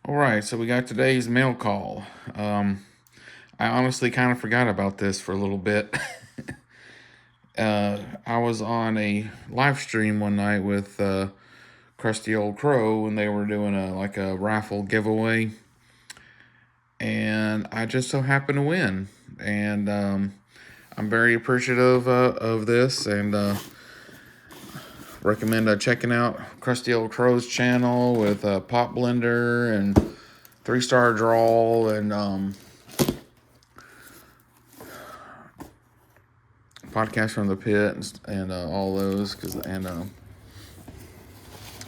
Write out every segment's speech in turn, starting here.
All right, so we got today's mail call. I honestly kind of forgot about this for a little bit. I was on a live stream one night with Krusty Old Crow, and they were doing a raffle giveaway, and I just so happened to win, and I'm very appreciative of this, and recommend checking out Krusty Old Crow's channel with Pop Blender and 3-star draw and podcast from the pit and all those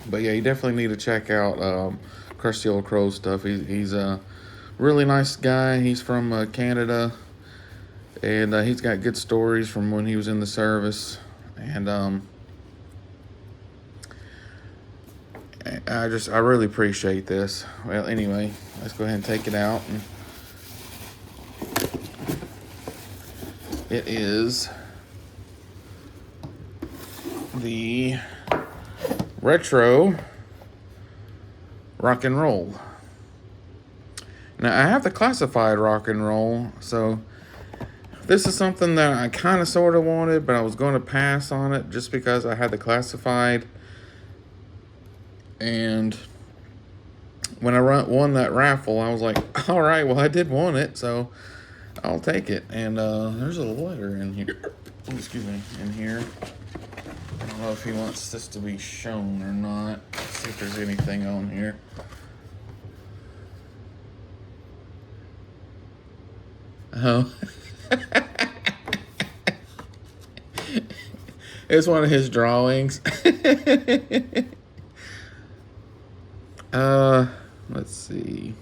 but yeah, you definitely need to check out Krusty Old Crow stuff. He's a really nice guy. He's from Canada, and he's got good stories from when he was in the service. And I really appreciate this. Well, anyway, let's go ahead and take it out. And it is the retro rock and roll. Now, I have the classified rock and roll, so this is something that I kind of sort of wanted, but I was going to pass on it just because I had the classified. And when I won that raffle, I was like, all right, well, I did want it, so I'll take it. And there's a letter in here. Excuse me, in here. I don't know if he wants this to be shown or not. Let's see if there's anything on here. Oh. It's one of his drawings. Let's see.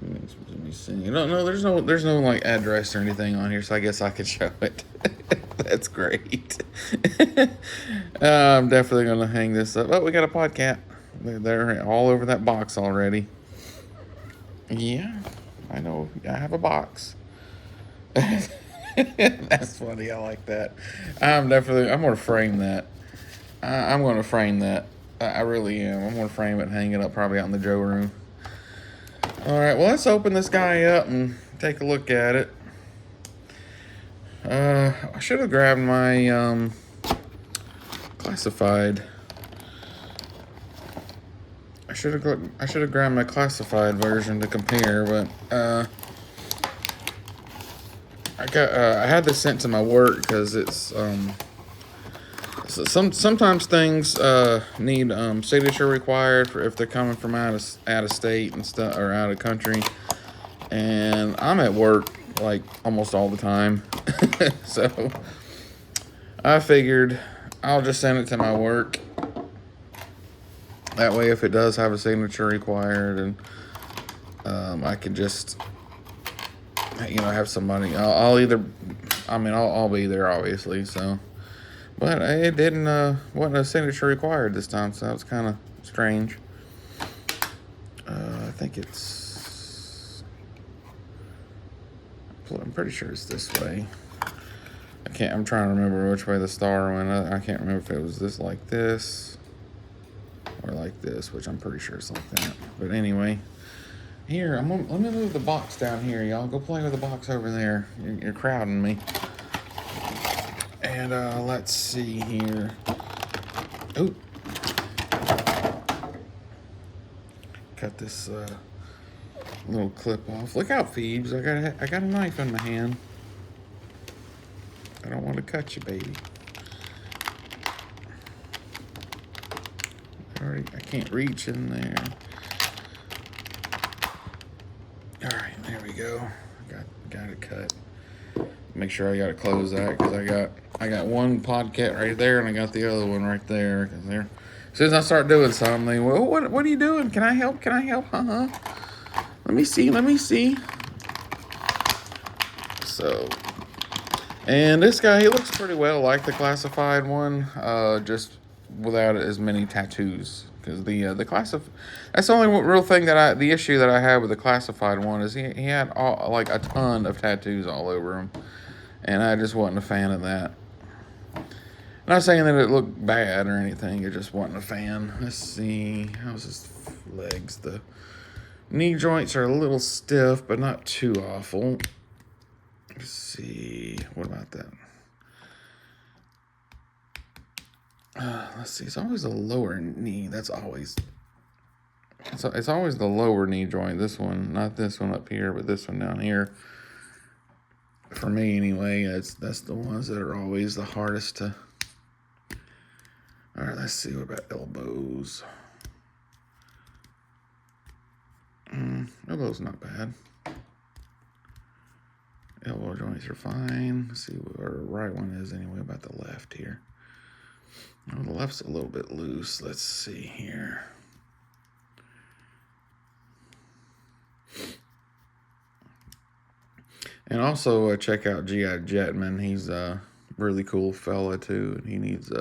Let me see. No, there's no like address or anything on here, so I guess I could show it. That's great. I'm definitely gonna hang this up. Oh, we got a podcat. They're all over that box already. Yeah, I know. I have a box. That's funny. I like that. I'm gonna frame that. I'm gonna frame that. I really am. I'm gonna frame it and hang it up probably out in the Joe room. All right. Well, let's open this guy up and take a look at it. I should have grabbed my classified. I should have grabbed my classified version to compare, but I had this sent to my work because it's sometimes things need signature required for if they're coming from out of state and stuff, or out of country, and I'm at work like almost all the time. So I figured I'll just send it to my work. That way, if it does have a signature required, and I can just have somebody. I'll be there obviously. So, but it didn't wasn't a signature required this time, so that was kind of strange. I think I'm pretty sure it's this way. I'm trying to remember which way the star went. I can't remember if it was like this or like this, which I'm pretty sure it's like that. But anyway, here let me move the box down here, y'all. Go play with the box over there. You're crowding me. And let's see here. Oh, cut this little clip off. Look out, Phoebes. I got a knife in my hand. I don't want to cut you, baby. I can't reach in there. All right, there we go. Got it cut. Make sure I got to close that because I got one podcat right there and I got the other one right there. Cause they're, as soon as I start doing something, well, what are you doing? Can I help? Uh-huh. Let me see. So, and this guy, he looks pretty well like the classified one, just without as many tattoos. Because that's the only real thing the issue that I had with the classified one is he had like a ton of tattoos all over him, and I just wasn't a fan of that. Not saying that it looked bad or anything. It just wasn't a fan. Let's see. How's his legs? The knee joints are a little stiff, but not too awful. Let's see. What about that? Let's see. It's always the lower knee. That's always. It's always the lower knee joint. This one, not this one up here, but this one down here. For me, anyway, that's the ones that are always the hardest to. All right. Let's see. What about elbows? Elbows not bad. Elbow joints are fine. Let's see what our right one is anyway. About the left here. Oh, the left's a little bit loose. Let's see here. And also check out G.I. Jetman. He's a really cool fella too. He needs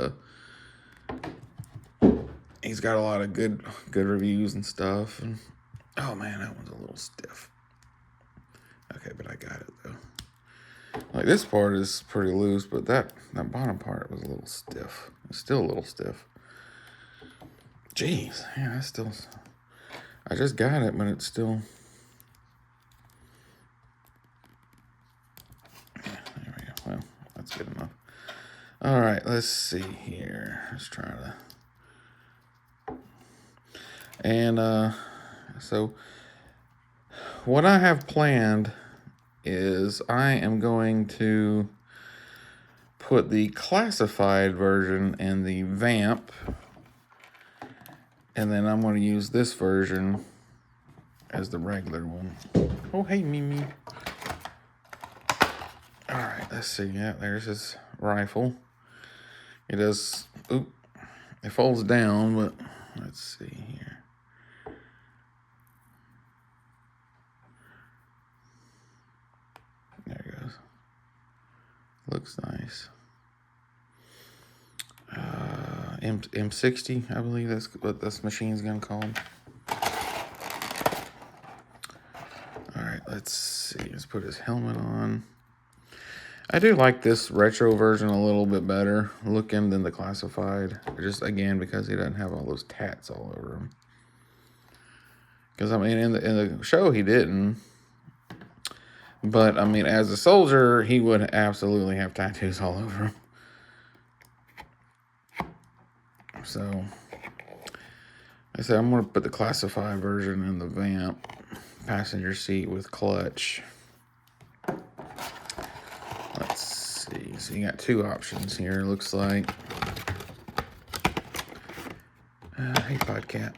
he's got a lot of good reviews and stuff. And, oh man, that one's a little stiff. Okay, but I got it though. Like this part is pretty loose, but that bottom part was a little stiff. It's still a little stiff. Jeez, yeah, that's still. I just got it, but it's still. Yeah, there we go. Well, that's good enough. All right, let's see here. Let's try to. And so, what I have planned is I am going to put the classified version in the vamp, and then I'm going to use this version as the regular one. Oh, hey, Mimi. All right, let's see. Yeah, there's his rifle. It does, oop, it folds down, but let's see here. There it goes. Looks nice. M60, I believe that's what this machine's gun called. All right, let's see. Let's put his helmet on. I do like this retro version a little bit better looking than the classified. Just again because he doesn't have all those tats all over him. Because I mean, in the show he didn't. But I mean, as a soldier, he would absolutely have tattoos all over him. So, I said I'm going to put the classified version in the vamp, passenger seat with clutch. Let's see. So you got two options here. Looks like. Hey, Podcat.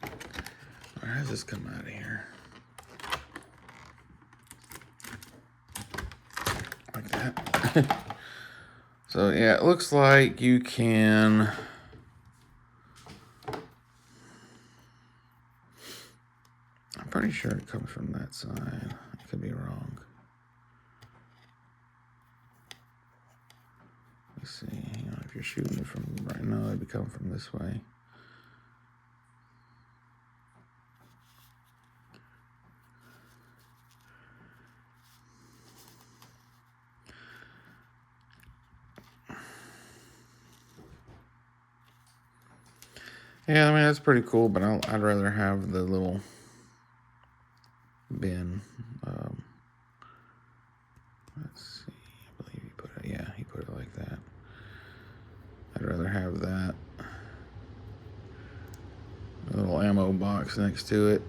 All right, how does this come out of here? Like that. So yeah, it looks like you can. I'm pretty sure it comes from that side. I could be wrong. Let's see. You know, if you're shooting it from right now, it'd come from this way. Yeah, I mean, that's pretty cool, but I'd rather have the little bin. Let's see. I believe he put it, yeah, he put it like that. I'd rather have that. A little ammo box next to it.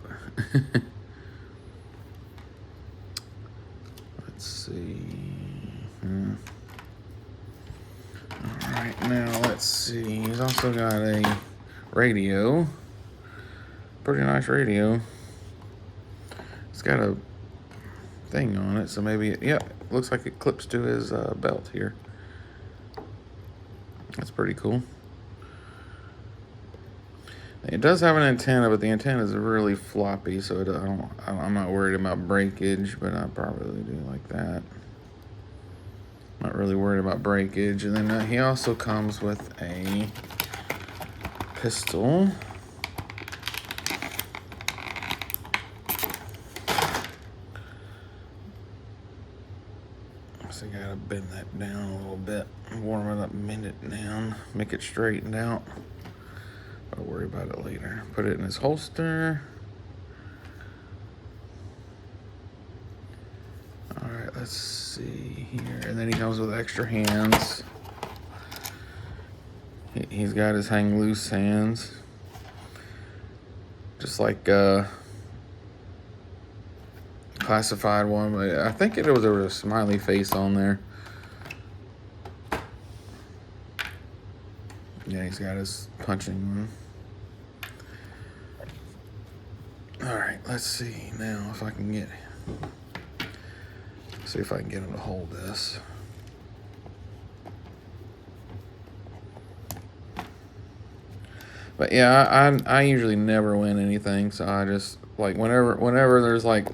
Let's see. All right, now let's see. He's also got a radio. Pretty nice radio. It's got a thing on it, so maybe it, yeah, looks like it clips to his belt here. That's pretty cool. It does have an antenna, but the antenna is really floppy, so I'm not worried about breakage, but I probably do like that. Not really worried about breakage. And then he also comes with a pistol. guess I gotta bend that down a little bit, warm it up, bend it down, make it straightened out. I'll worry about it later. Put it in his holster. All right, let's see here. And then he comes with extra hands. He's got his hang loose hands. Just like classified one, but I think there was a smiley face on there. Yeah, he's got his punching one. All right, let's see now if I can see if I can get him to hold this. But yeah, I usually never win anything, so I just like whenever there's like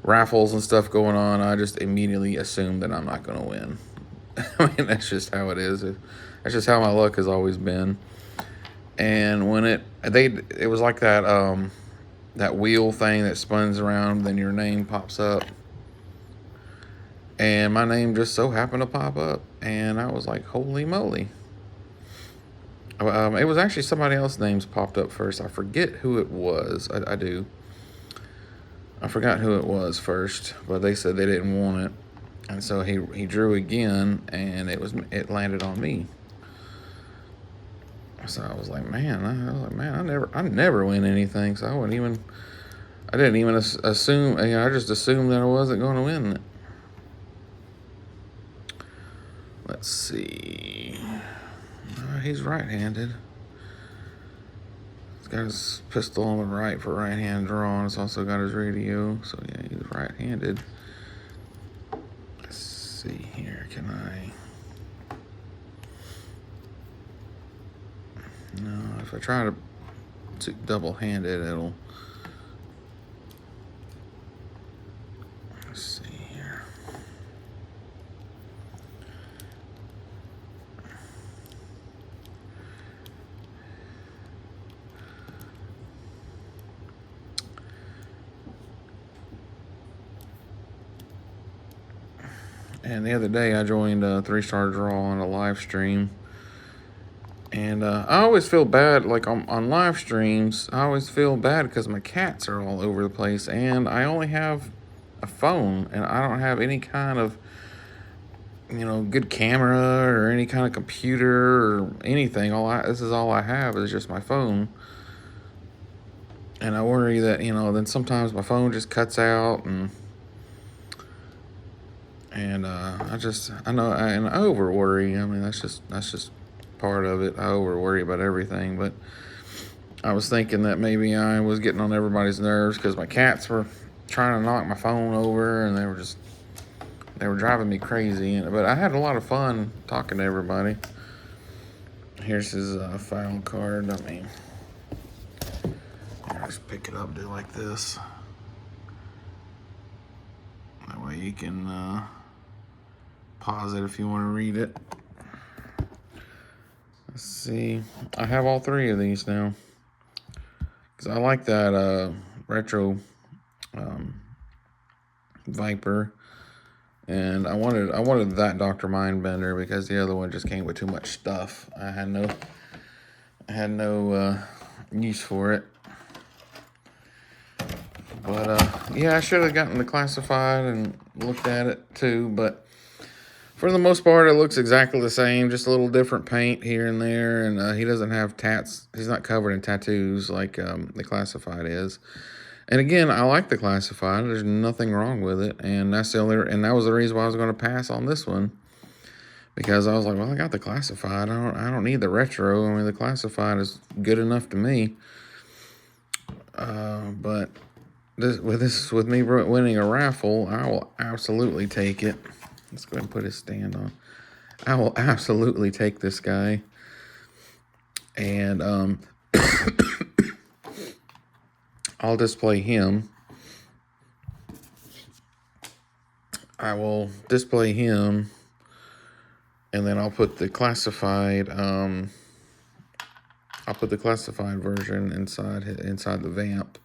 raffles and stuff going on, I just immediately assume that I'm not going to win. I mean, that's just how it is. That's just how my luck has always been. And when it was like that that wheel thing that spins around, then your name pops up. And my name just so happened to pop up, and I was like, holy moly. It was actually somebody else's names popped up first. I forget who it was. I do. I forgot who it was first, but they said they didn't want it, and so he drew again, and it landed on me. So I was like, man, I never win anything. So I didn't even assume. You know, I just assumed that I wasn't going to win it. Let's see. He's right-handed. He's got his pistol on the right for right-hand draw. It's also got his radio. So yeah, he's right-handed. Let's see here. Can I? No, if I try to double-handed, it'll. Let's see here. And the other day, I joined a 3-star draw on a live stream. And I always feel bad, like on live streams, I always feel bad because my cats are all over the place. And I only have a phone, and I don't have any kind of, good camera or any kind of computer or anything. This is all I have is just my phone. And I worry that, then sometimes my phone just cuts out, and I know, and I over worry. I mean, that's just part of it. I over worry about everything, but I was thinking that maybe I was getting on everybody's nerves because my cats were trying to knock my phone over, and they were driving me crazy. But I had a lot of fun talking to everybody. Here's his file card. I mean, I just pick it up, do like this. That way you can pause it if you want to read it. Let's see. I have all 3 of these now because I like that retro Viper, and I wanted that Dr. Mindbender because the other one just came with too much stuff. I had no use for it. But yeah, I should have gotten the classified and looked at it too, but for the most part, it looks exactly the same, just a little different paint here and there, and he doesn't have tats. He's not covered in tattoos like the classified is. And again, I like the classified. There's nothing wrong with it, and that was the reason why I was going to pass on this one, because I was like, well, I got the classified. I don't need the retro. I mean, the classified is good enough to me. But with me winning a raffle, I will absolutely take it. Let's go ahead and put his stand on. I will absolutely take this guy. And I'll display him. I will display him. And then I'll put the classified version inside the vamp.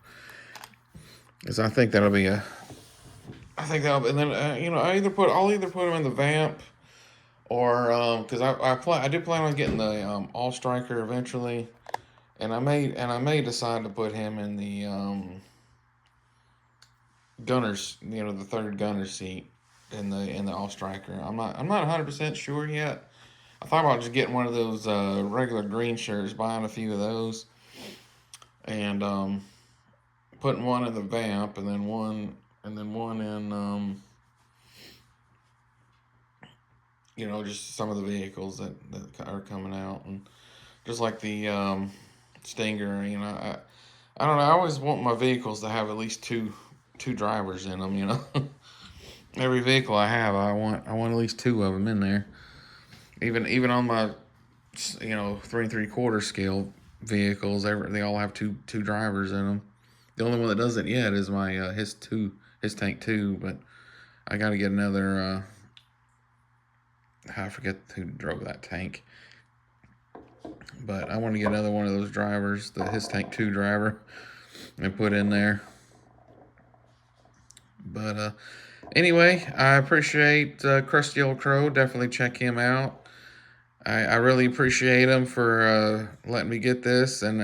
Because I think that'll be I think that, and then I'll either put him in the vamp or because I do plan on getting the all striker eventually, and I may decide to put him in the gunners, the third gunner seat in the all striker. I'm not 100% sure yet. I thought about just getting one of those regular green shirts, buying a few of those, and putting one in the vamp, and then one in just some of the vehicles that are coming out, and just like the Stinger. I don't know. I always want my vehicles to have at least two drivers in them. Every vehicle I have, I want at least two of them in there. Even on my 3 3/4 scale vehicles, they all have two drivers in them. The only one that doesn't yet is my his tank two, but I got to get another. I forget who drove that tank, but I want to get another one of those drivers, the his tank two driver, and put in there. But anyway, I appreciate Crusty Old Crow. Definitely check him out. I really appreciate him for letting me get this, and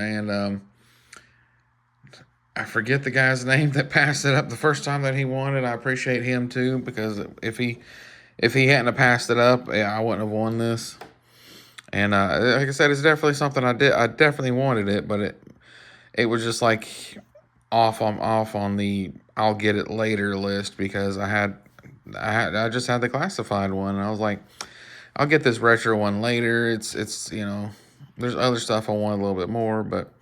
I forget the guy's name that passed it up the first time that he won it. I appreciate him too, because if he hadn't have passed it up, I wouldn't have won this. And like I said, it's definitely something I did. I definitely wanted it, but it was just like off on the I'll get it later list, because I just had the classified one, and I was like, I'll get this retro one later. It's there's other stuff I want a little bit more, but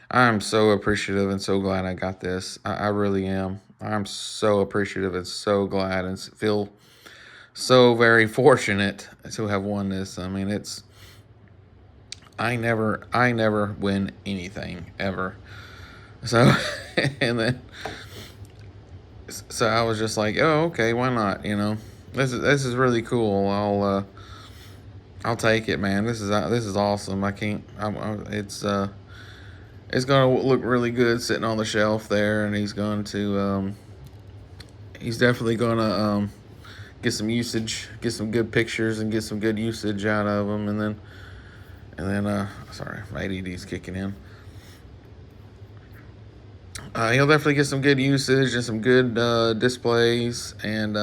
I'm so appreciative and so glad I got this. I really am. I'm so appreciative and so glad, and feel so very fortunate to have won this. I mean, I never win anything ever. So and then so I was just like, oh, okay, why not? This is really cool. I'll take it, man. This is awesome. I can't. It's gonna look really good sitting on the shelf there, and he's definitely gonna get some usage, get some good pictures, and get some good usage out of him, and then sorry, my ADD's kicking in. He'll definitely get some good usage and some good displays, and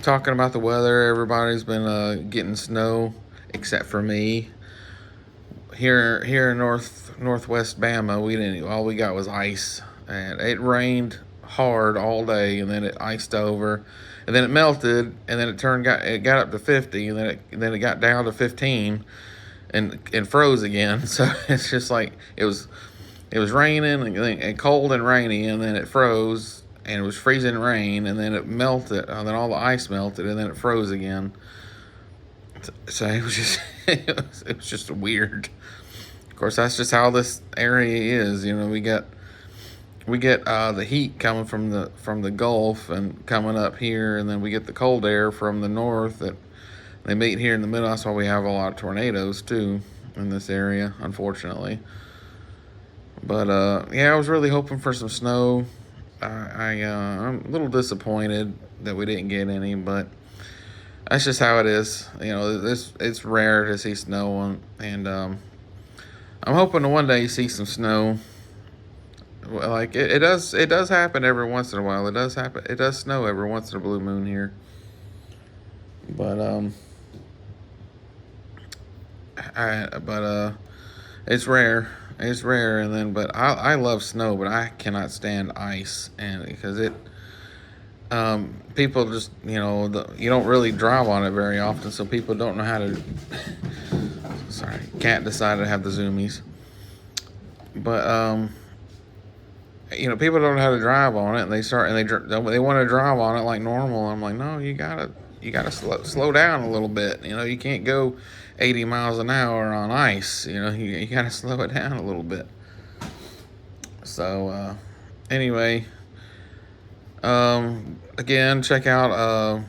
talking about the weather. Everybody's been getting snow except for me. Here in northwest Bama, we didn't. All we got was ice, and it rained hard all day, and then it iced over, and then it melted, and then it got up to 50, and then it got down to 15, and froze again. So it's just like it was raining and cold and rainy, and then it froze, and it was freezing rain, and then it melted, and then all the ice melted, and then it froze again. So it was just it was just weird. Of course, that's just how this area is. We get the heat coming from the Gulf and coming up here, and then we get the cold air from the north that they meet here in the middle. That's why we have a lot of tornadoes too in this area, unfortunately. But yeah, I was really hoping for some snow. I'm a little disappointed that we didn't get any, but that's just how it is. It's rare to see snow, and I'm hoping to one day see some snow. Like it does happen every once in a while. It does happen. It does snow every once in a blue moon here. But it's rare. It's rare, but I love snow, but I cannot stand ice, and because people just you don't really drive on it very often, so people don't know how to. Sorry, cat decided to have the zoomies, but people don't know how to drive on it, and they want to drive on it like normal. I'm like, no, you gotta slow down a little bit. You can't go 80 miles an hour on ice. You gotta slow it down a little bit. So anyway, again, check out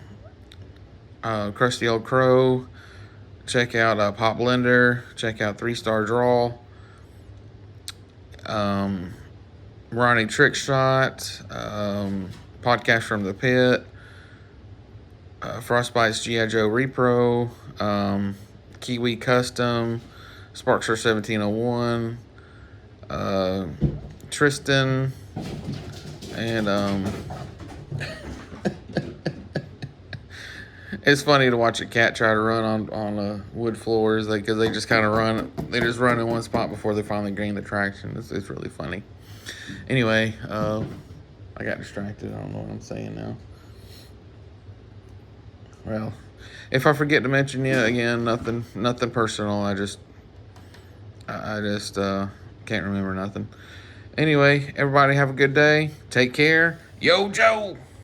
Crusty Old Crow. Check out Pop Blender. Check out 3 Star Draw. Ronnie Trick Shot, Podcast from the Pit, Frostbite's G.I. Joe Repro, Kiwi Custom, Sparkster 1701, Tristan, and it's funny to watch a cat try to run on wood floors because they just kind of run in one spot before they finally gain the traction. It's really funny. Anyway, I got distracted. I don't know what I'm saying now. Well, if I forget to mention you again, nothing personal. I just can't remember nothing. Anyway, everybody have a good day. Take care. Yo, Joe.